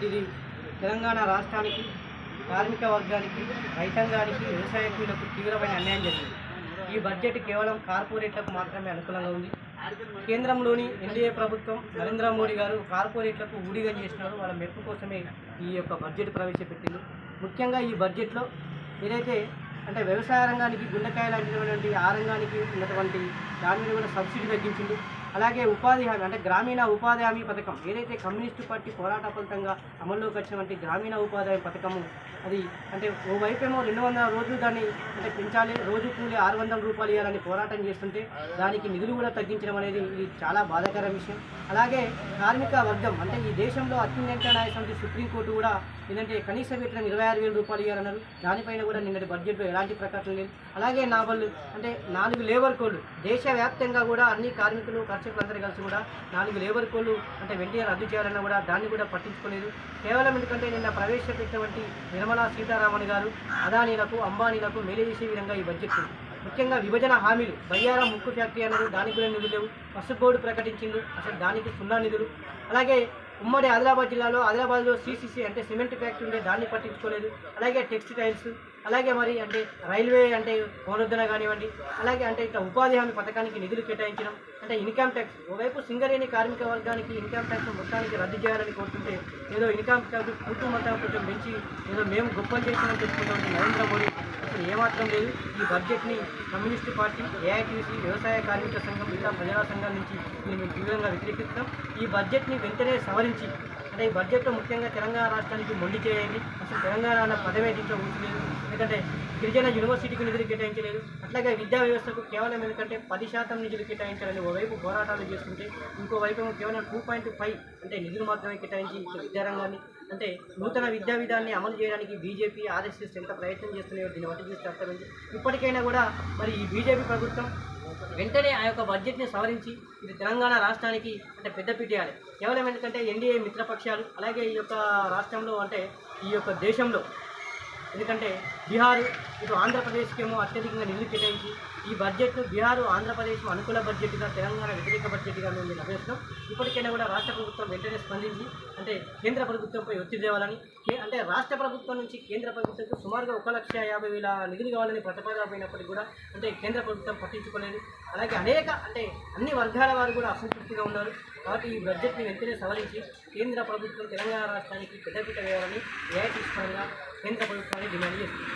ఇప్పుడు ఇది తెలంగాణ రాష్ట్రానికి, కార్మిక వర్గానికి, రైతాంగానికి, వ్యవసాయ కూలీలకు తీవ్రమైన అన్యాయం జరిగింది. ఈ బడ్జెట్ కేవలం కార్పొరేట్లకు మాత్రమే అనుకూలంగా ఉంది. కేంద్రంలోని ఎన్డీఏ ప్రభుత్వం నరేంద్ర మోడీ గారు కార్పొరేట్లకు ఊడిగం చేసినారు. వాళ్ళ మెప్పు కోసమే ఈ యొక్క బడ్జెట్ ప్రవేశపెట్టింది. ముఖ్యంగా ఈ బడ్జెట్లో ఏదైతే అంటే వ్యవసాయ రంగానికి గుండెకాయ లాంటిటువంటి ఆ రంగానికి ఉన్నటువంటి దాని మీద కూడా సబ్సిడీ తగ్గించింది. అలాగే ఉపాధి హామీ అంటే గ్రామీణ ఉపాధి హామీ పథకం ఏదైతే కమ్యూనిస్టు పార్టీ పోరాట ఫలితంగా అమల్లోకి వచ్చినటువంటి గ్రామీణ ఉపాధి హామీ పథకము అది అంటే ఓవైపేమో 200 రోజులు దాన్ని అంటే పెంచాలి, రోజు కూలి 600 రూపాయలు ఇవ్వాలని పోరాటం చేస్తుంటే దానికి నిధులు కూడా తగ్గించడం అనేది ఇది చాలా బాధాకర విషయం. అలాగే కార్మిక వర్గం అంటే ఈ దేశంలో అత్యున్నత న్యాయసమితి సుప్రీంకోర్టు కూడా ఏంటంటే కనీస వేతనం 26,000 రూపాయలు ఇవ్వాలన్నారు. దానిపైన కూడా నిన్నటి బడ్జెట్లో ఎలాంటి ప్రకటన లేదు. అలాగే అంటే 4 లేబర్ కోడ్లు దేశవ్యాప్తంగా కూడా అన్ని కార్మికులు కర్షకులందరూ కలిసి కూడా 4 లేబర్ కోడ్లు అంటే వెంటనే రద్దు చేయాలన్నా కూడా దాన్ని కూడా పట్టించుకోలేదు. కేవలం ఎందుకంటే నిన్న ప్రవేశపెట్టినటువంటి నిర్మలా సీతారామన్ గారు అదానీలకు, అంబానీలకు మేలు చేసే విధంగా ఈ బడ్జెట్ ముఖ్యంగా విభజన హామీలు బయ్యారం ముక్కు ఫ్యాక్టరీ అన్నారు, దానికి కూడా నిధులు లేవు. పసుపు బోర్డు ప్రకటించిండు, అసలు దానికి 0 నిధులు. అలాగే ఉమ్మడి ఆదిలాబాద్ జిల్లాలో ఆదిలాబాద్లో సిసిసి అంటే సిమెంట్ ఫ్యాక్టరీ ఉండే దాన్ని పట్టించుకోలేదు. అలాగే టెక్స్టైల్స్, అలాగే మరి అంటే రైల్వే అంటే పునరుద్ధరణ కానివ్వండి, అలాగే అంటే ఇట్లా ఉపాధి హామీ పథకానికి నిధులు కేటాయించడం, అంటే ఇన్కమ్ ట్యాక్స్ ఓవైపు సింగరేణి కార్మిక వర్గానికి ఇన్కమ్ ట్యాక్స్ మొత్తానికి రద్దు చేయాలని కోరుతుంటే ఏదో ఇన్కమ్ ట్యాక్స్ పూర్తి మొత్తం కొంచెం పెంచి ఏదో మేము గొప్పలు చేసినామని చెప్పుకుంటాం నరేంద్ర మోడీ. అసలు ఏమాత్రం లేదు. ఈ బడ్జెట్ని కమ్యూనిస్టు పార్టీ, ఏఐటీసీ, వ్యవసాయ కార్మిక సంఘం, మిగతా ప్రజా సంఘాల నుంచి మేము తీవ్రంగా వ్యతిరేకిస్తాం. ఈ బడ్జెట్ని వెంటనే సవరించి అంటే ఈ బడ్జెట్లో ముఖ్యంగా తెలంగాణ రాష్ట్రానికి మొండి చేయండి. అసలు తెలంగాణ అన్న పదమే దీంట్లో ఉంచలేదు. ఎందుకంటే గిరిజన యూనివర్సిటీకి నిధులు కేటాయించలేదు. అట్లాగే విద్యా వ్యవస్థకు కేవలం ఎందుకంటే 10% నిధులు కేటాయించాలని ఓవైపు పోరాటాలు చేస్తుంటే ఇంకోవైపు కేవలం 2.5 అంటే నిధులు మాత్రమే కేటాయించి విద్యారంగాన్ని అంటే నూతన విద్యా విధానాన్ని అమలు చేయడానికి బీజేపీ, ఆర్ఎస్ఎస్ ఎంత ప్రయత్నం చేస్తున్నాయో దీన్ని బట్టి చూస్తే అర్థమైంది. ఇప్పటికైనా కూడా మరి ఈ బీజేపీ ప్రభుత్వం వెంటనే ఆ యొక్క బడ్జెట్ని సవరించి ఇది తెలంగాణ రాష్ట్రానికి అంటే పెద్దపీట వేయాలి. కేవలం ఎందుకంటే ఎన్డీఏ మిత్రపక్షాలు అలాగే ఈ యొక్క రాష్ట్రంలో అంటే ఈ యొక్క దేశంలో ఎందుకంటే బీహారు ఇటు ఆంధ్రప్రదేశ్కేమో అత్యధికంగా నిధులు కేటాయించి ఈ బడ్జెట్ను బీహారు, ఆంధ్రప్రదేశ్ అనుకూల బడ్జెట్గా, తెలంగాణ వ్యతిరేక బడ్జెట్గా మేము నిర్వహిస్తాం. ఇప్పటికైనా కూడా రాష్ట్ర ప్రభుత్వం వెంటనే స్పందించి అంటే కేంద్ర ప్రభుత్వంపై ఒత్తిడి తేవాలని అంటే రాష్ట్ర ప్రభుత్వం నుంచి కేంద్ర ప్రభుత్వంకు సుమారుగా 1,50,000 నిధులు కావాలని ప్రతిపాదనమైనప్పటికీ కూడా అంటే కేంద్ర ప్రభుత్వం పట్టించుకోలేదు. అలాగే అనేక అంటే అన్ని వర్గాల వారు కూడా అసంతృప్తిగా ఉన్నారు. కాబట్టి ఈ బడ్జెట్ని వెంటనే సవరించి కేంద్ర ప్రభుత్వం తెలంగాణ రాష్ట్రానికి పెద్దపీట వేయాలని ఏఐటీసీ పరంగా కేంద్ర ప్రభుత్వాన్ని డిమాండ్ చేస్తుంది.